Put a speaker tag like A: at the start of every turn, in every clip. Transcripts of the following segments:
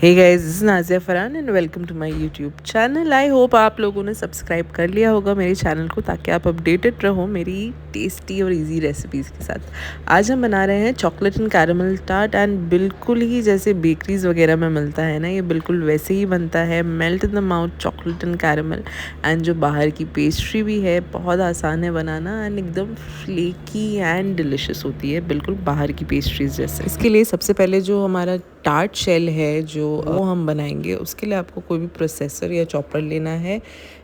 A: Hey guys, this is Nazia Farhan and welcome to my YouTube channel. I hope आप लोगों ने subscribe कर लिया होगा मेरे चैनल को, ताकि आप अपडेटेड रहो मेरी टेस्टी और इजी रेसिपीज़ के साथ। आज हम बना रहे हैं chocolate and caramel tart, and बिल्कुल ही जैसे बेकरीज़ वगैरह में मिलता है ना, ये बिल्कुल वैसे ही बनता है। Melt in the mouth chocolate and caramel. And जो बाहर की पेस्ट्री भी है, बहुत आसान है बनाना एंड एकदम फ्लेकी एंड डिलिशियस होती है, बिल्कुल बाहर की पेस्ट्रीज जैसे। इसके लिए सबसे पहले जो हमारा टार्ट शेल है जो वो हम बनाएंगे, उसके लिए आपको कोई भी प्रोसेसर या चॉपर लेना है।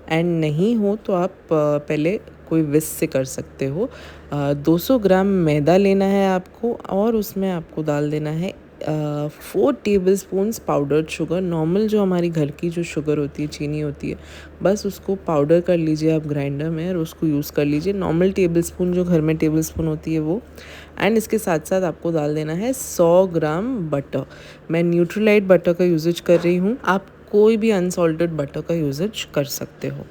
A: एंड नहीं हो तो आप पहले कोई विस्क से कर सकते हो। 200 ग्राम मैदा लेना है आपको, और उसमें आपको डाल देना है 4 table spoon powdered sugar. Normal जो हमारी घर की जो शुगर होती है, चीनी होती है, बस उसको पाउडर कर लीजिए आप ग्राइंडर में और उसको यूज़ कर लीजिए। नॉर्मल टेबल स्पून जो घर में टेबल स्पून होती है वो। एंड इसके साथ साथ आपको डाल देना है 100 ग्राम बटर। मैं न्यूट्रीलाइट बटर का यूजेज कर रही हूँ, आप कोई भी अनसॉल्टेड बटर का यूजेज कर सकते हो।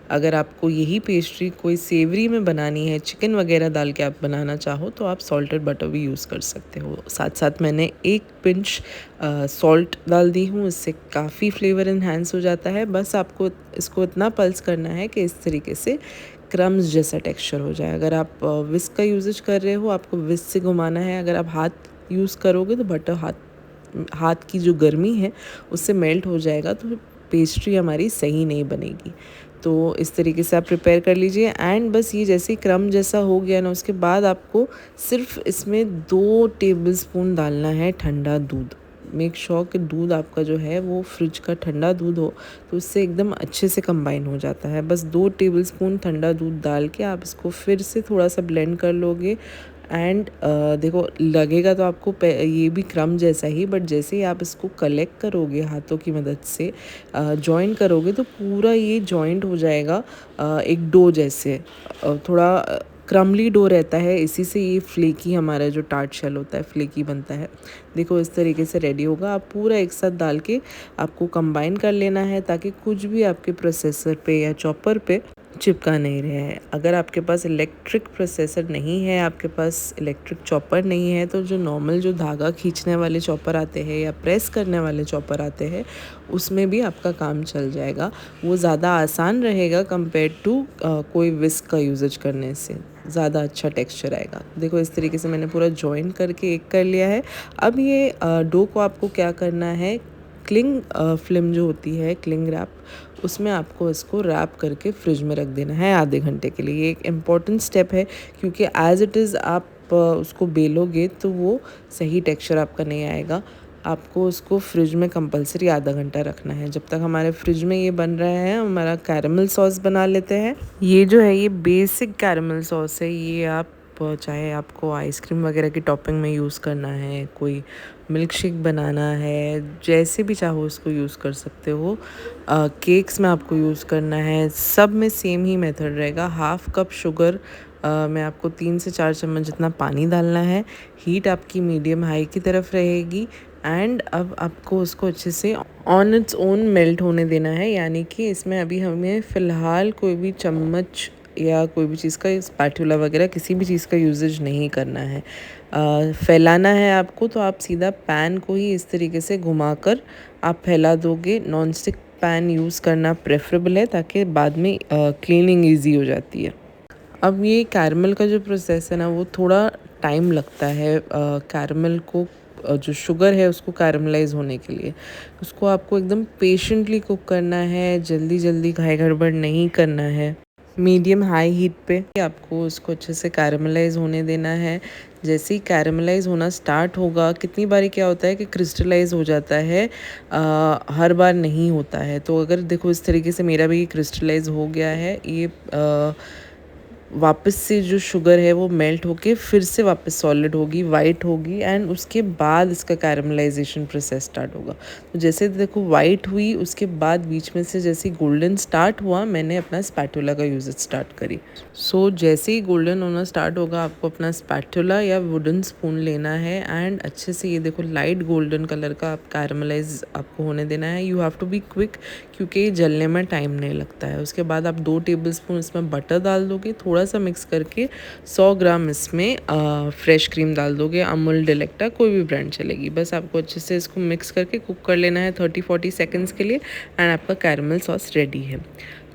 A: अगर आपको यही पेस्ट्री कोई सेवरी में बनानी है, चिकन वगैरह डाल के आप बनाना चाहो, तो आप सॉल्टेड बटर भी यूज़ कर सकते हो। साथ साथ मैंने 1 पिंच सॉल्ट डाल दी हूँ, इससे काफ़ी फ्लेवर इन्हांस हो जाता है। बस आपको इसको इतना पल्स करना है कि इस तरीके से क्रम्स जैसा टेक्सचर हो जाए। अगर आप विस्क का यूजेज कर रहे हो, आपको विस्क से घुमाना है। अगर आप हाथ यूज़ करोगे तो बटर हाथ की जो गर्मी है उससे मेल्ट हो जाएगा, तो पेस्ट्री हमारी सही नहीं बनेगी। तो इस तरीके से आप प्रिपेयर कर लीजिए। एंड बस ये जैसे ही क्रम जैसा हो गया ना, उसके बाद आपको सिर्फ इसमें 2 टेबल स्पून डालना है ठंडा दूध। मेक श्योर कि दूध आपका जो है वो फ्रिज का ठंडा दूध हो, तो उससे एकदम अच्छे से कंबाइन हो जाता है। बस 2 टेबल स्पून ठंडा दूध डाल के आप इसको फिर से थोड़ा सा ब्लेंड कर लोगे। एंड देखो, लगेगा तो आपको ये भी क्रम जैसा ही, बट जैसे ही आप इसको कलेक्ट करोगे हाथों की मदद से, जॉइन करोगे, तो पूरा ये जॉइंट हो जाएगा एक डो जैसे। थोड़ा क्रमली डो रहता है, इसी से ये फ्लेकी हमारा जो टार्ट शेल होता है फ्लेकी बनता है। देखो इस तरीके से रेडी होगा। आप पूरा एक साथ डाल के आपको कंबाइन कर लेना है, ताकि कुछ भी आपके प्रोसेसर पे या चॉपर पे चिपका नहीं रहा है। अगर आपके पास इलेक्ट्रिक प्रोसेसर नहीं है, आपके पास इलेक्ट्रिक चॉपर नहीं है, तो जो नॉर्मल जो धागा खींचने वाले चॉपर आते हैं या प्रेस करने वाले चॉपर आते हैं, उसमें भी आपका काम चल जाएगा। वो ज़्यादा आसान रहेगा कंपेयर टू कोई विस्क का यूजेज करने से। ज़्यादा अच्छा टेक्सचर आएगा। देखो इस तरीके से मैंने पूरा जॉइन करके एक कर लिया है। अब ये डो को आपको क्या करना है, क्लिंग फिल्म जो होती है, क्लिंग रैप, उसमें आपको इसको रैप करके फ्रिज में रख देना है आधे घंटे के लिए। ये एक इम्पॉर्टेंट स्टेप है, क्योंकि एज इट इज़ आप उसको बेलोगे तो वो सही टेक्सचर आपका नहीं आएगा। आपको उसको फ्रिज में कंपलसरी आधा घंटा रखना है। जब तक हमारे फ्रिज में ये बन रहा है, हमारा कैरमल सॉस बना लेते हैं। ये जो है ये बेसिक कैरमल सॉस है। ये आप चाहे आपको आइसक्रीम वगैरह की टॉपिंग में यूज़ करना है, कोई मिल्क शेक बनाना है, जैसे भी चाहो इसको यूज़ कर सकते हो। केक्स में आपको यूज़ करना है, सब में सेम ही मेथड रहेगा। हाफ़ कप शुगर में आपको 3 से 4 चम्मच जितना पानी डालना है। हीट आपकी मीडियम हाई की तरफ रहेगी। एंड अब आपको उसको अच्छे से ऑन इट्स ओन मेल्ट होने देना है, यानी कि इसमें अभी हमें फ़िलहाल कोई भी चम्मच या कोई भी चीज़ का, स्पैटुला वगैरह किसी भी चीज़ का यूजेज नहीं करना है। फैलाना है आपको, तो आप सीधा पैन को ही इस तरीके से घुमाकर आप फैला दोगे। नॉन स्टिक पैन यूज़ करना प्रेफरेबल है, ताकि बाद में क्लीनिंग ईजी हो जाती है। अब ये कैरमल का जो प्रोसेस है ना, वो थोड़ा टाइम लगता है कैरमल को, जो शुगर है उसको कैरमलाइज होने के लिए। उसको आपको एकदम पेशेंटली कुक करना है, जल्दी जल्दी घाई गड़बड़ नहीं करना है। मीडियम हाई हीट पे आपको उसको अच्छे से कैरमलाइज होने देना है। जैसे ही कैरमलाइज होना स्टार्ट होगा, कितनी बारी क्या होता है कि क्रिस्टलाइज हो जाता है, हर बार नहीं होता है। तो अगर देखो इस तरीके से मेरा भी क्रिस्टलाइज हो गया है, ये वापस से जो शुगर है वो मेल्ट होके फिर से वापस सॉलिड होगी, वाइट होगी, एंड उसके बाद इसका कैरमलाइजेशन प्रोसेस स्टार्ट होगा। तो जैसे देखो वाइट हुई, उसके बाद बीच में से जैसे गोल्डन स्टार्ट हुआ, मैंने अपना स्पैटुला का यूज स्टार्ट करी। सो जैसे ही गोल्डन होना स्टार्ट होगा, आपको अपना स्पैटुला या वुडन स्पून लेना है, एंड अच्छे से ये देखो लाइट गोल्डन कलर का आप कैरमलाइज आपको होने देना है। You have to be quick, क्योंकि जलने में टाइम नहीं लगता है। उसके बाद आप 2 टेबल स्पून इसमें बटर डाल दोगे, थोड़ा थोड़ा सा मिक्स करके 100 ग्राम इसमें फ्रेश क्रीम डाल दोगे, अमूल डिलेक्टा कोई भी ब्रांड चलेगी। बस आपको अच्छे से इसको मिक्स करके कुक कर लेना है 30-40 सेकेंड्स के लिए एंड आपका कैरमल सॉस रेडी है।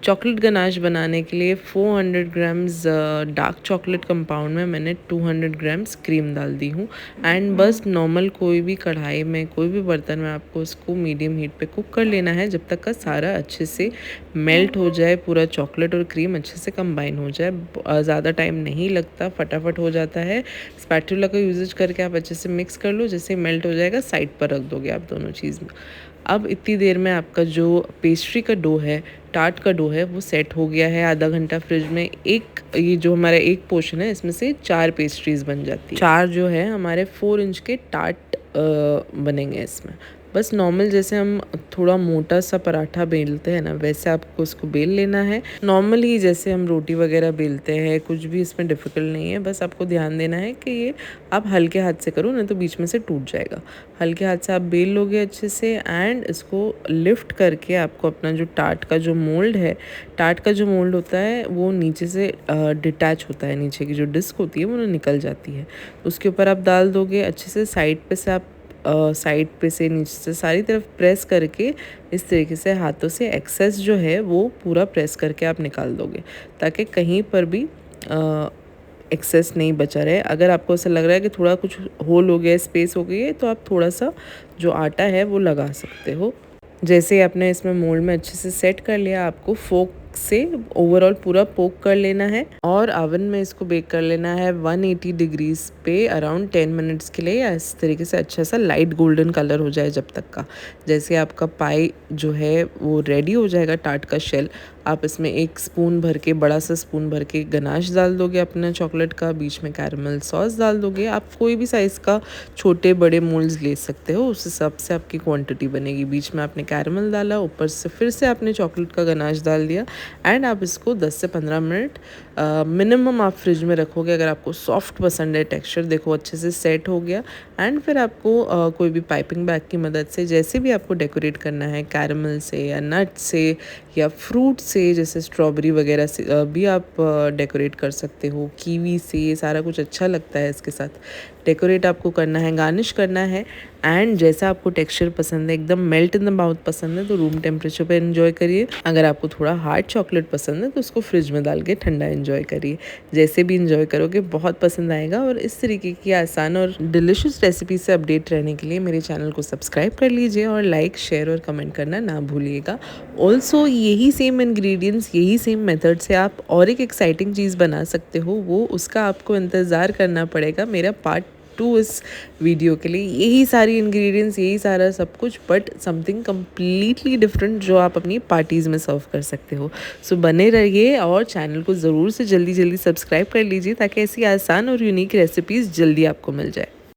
A: चॉकलेट गनाश बनाने के लिए 400 ग्राम्स डार्क चॉकलेट कंपाउंड में मैंने 200 ग्राम्स क्रीम डाल दी हूँ एंड बस नॉर्मल कोई भी कढ़ाई में, कोई भी बर्तन में आपको इसको मीडियम हीट पे कुक कर लेना है जब तक का सारा अच्छे से मेल्ट हो जाए, पूरा चॉकलेट और क्रीम अच्छे से कंबाइन हो जाए। ज़्यादा टाइम नहीं लगता, फटाफट हो जाता है। स्पैटुला का यूजेज करके आप अच्छे से मिक्स कर लो, जैसे मेल्ट हो जाएगा साइड पर रख दोगे आप दोनों चीज़ में। अब इतनी देर में आपका जो पेस्ट्री का डो है, टार्ट का डो है, वो सेट हो गया है। आधा घंटा फ्रिज में एक ये जो हमारा एक पोर्शन है इसमें से 4 पेस्ट्रीज़ बन जाती है। 4 जो है हमारे 4 इंच के टार्ट बनेंगे इसमें। बस नॉर्मल जैसे हम थोड़ा मोटा सा पराठा बेलते हैं ना, वैसे आपको उसको बेल लेना है। नॉर्मल ही जैसे हम रोटी वगैरह बेलते हैं, कुछ भी इसमें डिफ़िकल्ट नहीं है। बस आपको ध्यान देना है कि ये आप हल्के हाथ से करो, नहीं तो बीच में से टूट जाएगा। हल्के हाथ से आप बेल लोगे अच्छे से एंड इसको लिफ्ट करके आपको अपना जो टार्ट का जो मोल्ड है, टार्ट का जो मोल्ड होता है वो नीचे से डिटैच होता है, नीचे की जो डिस्क होती है वो निकल जाती है। उसके ऊपर आप डाल दोगे अच्छे से, साइड पे से आप साइड पे से नीचे से सारी तरफ प्रेस करके इस तरीके से हाथों से एक्सेस जो है वो पूरा प्रेस करके आप निकाल दोगे, ताकि कहीं पर भी एक्सेस नहीं बचा रहे। अगर आपको ऐसा लग रहा है कि थोड़ा कुछ होल हो गया, स्पेस हो गई है, तो आप थोड़ा सा जो आटा है वो लगा सकते हो। जैसे आपने इसमें मोल्ड में अच्छे से सेट कर लिया, आपको फोक से ओवरऑल पूरा पोक कर लेना है और ओवन में इसको बेक कर लेना है 180 डिग्रीज पे अराउंड 10 मिनट्स के लिए, या इस तरीके से अच्छा सा लाइट गोल्डन कलर हो जाए जब तक का। जैसे आपका पाई जो है वो रेडी हो जाएगा, टार्ट का शेल, आप इसमें 1 स्पून भर के, बड़ा सा स्पून भर के गनाश डाल दोगे अपना चॉकलेट का, बीच में कैरमल सॉस डाल दोगे। आप कोई भी साइज़ का छोटे बड़े मोल्ड्स ले सकते हो, उस हिसाब से आपकी क्वांटिटी बनेगी। बीच में आपने कैरमल डाला, ऊपर से फिर से आपने चॉकलेट का गनाश डाल दिया एंड आप इसको 10 से 15 मिनट मिनिमम आप फ्रिज में रखोगे। अगर आपको सॉफ्ट पसंद है टेक्सचर, देखो अच्छे से सेट हो गया एंड फिर आपको कोई भी पाइपिंग बैग की मदद से जैसे भी आपको डेकोरेट करना है, कैरमल से या नट से या फ्रूट से, जैसे स्ट्रॉबेरी वगैरह से भी आप डेकोरेट कर सकते हो, कीवी से, ये सारा कुछ अच्छा लगता है इसके साथ। डेकोरेट आपको करना है, गार्निश करना है एंड जैसा आपको टेक्सचर पसंद है, एकदम मेल्ट इन द माउथ पसंद है तो रूम टेम्परेचर पे एंजॉय करिए। अगर आपको थोड़ा हार्ड चॉकलेट पसंद है तो उसको फ्रिज में डाल के ठंडा एंजॉय करिए। जैसे भी एंजॉय करोगे बहुत पसंद आएगा। और इस तरीके की आसान और डिलिशियस रेसिपी से अपडेट रहने के लिए मेरे चैनल को सब्सक्राइब कर लीजिए और लाइक, शेयर और कमेंट करना ना भूलिएगा। ऑल्सो यही सेम इंग्रेडिएंट्स, यही सेम मेथड से आप और एक एक्साइटिंग चीज़ बना सकते हो, वो उसका आपको इंतज़ार करना पड़ेगा मेरा पार्ट 2 इस वीडियो के लिए। यही सारी इंग्रेडिएंट्स, यही सारा सब कुछ, बट समथिंग कम्प्लीटली डिफरेंट जो आप अपनी पार्टीज़ में सर्व कर सकते हो। सो बने रहिए और चैनल को ज़रूर से जल्दी जल्दी सब्सक्राइब कर लीजिए ताकि ऐसी आसान और यूनिक रेसिपीज़ जल्दी आपको मिल जाए।